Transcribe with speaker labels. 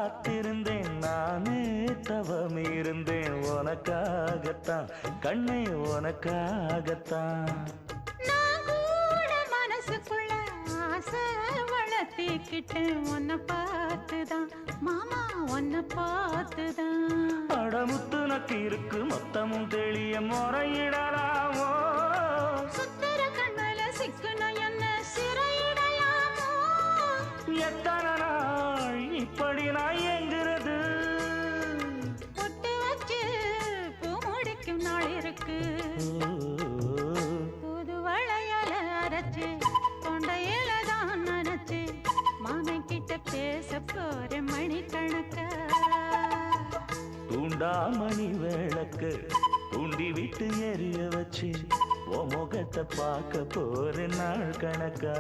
Speaker 1: காத்திருந்தேன் நானே தவம் இருந்தேன் உனக்காகத்தான் கண்ணே உனக்காகத்தான்
Speaker 2: நான் கூட மனசுக்குள்ள ஆசை வளர்த்திக்கிட்டேன் உன்னை பார்த்துதான் மாமா உன்னை பார்த்துதான்
Speaker 1: அடமுத்து நக்கு இருக்கு மொத்தமும் தெளிய முறையிடலாமோ
Speaker 2: சுத்தர கண்மல சிக்குன என்ன சிறையிடலாமோ
Speaker 1: எத்தனை நாள் இப்படி நான் எங்கிறது
Speaker 2: பொட்டு வச்சு பூ முடிக்கும் நாள் இருக்கு புது வளையல அரைச்சு கொண்டையில தான் நினைச்சு மாமன் கிட்ட பேச போற மணிக்கணக்கா
Speaker 1: தூண்டாமணி விளக்கு தூண்டி விட்டு எரிய வச்சு உன் முகத்தை பார்க்க போற நாள் கணக்கா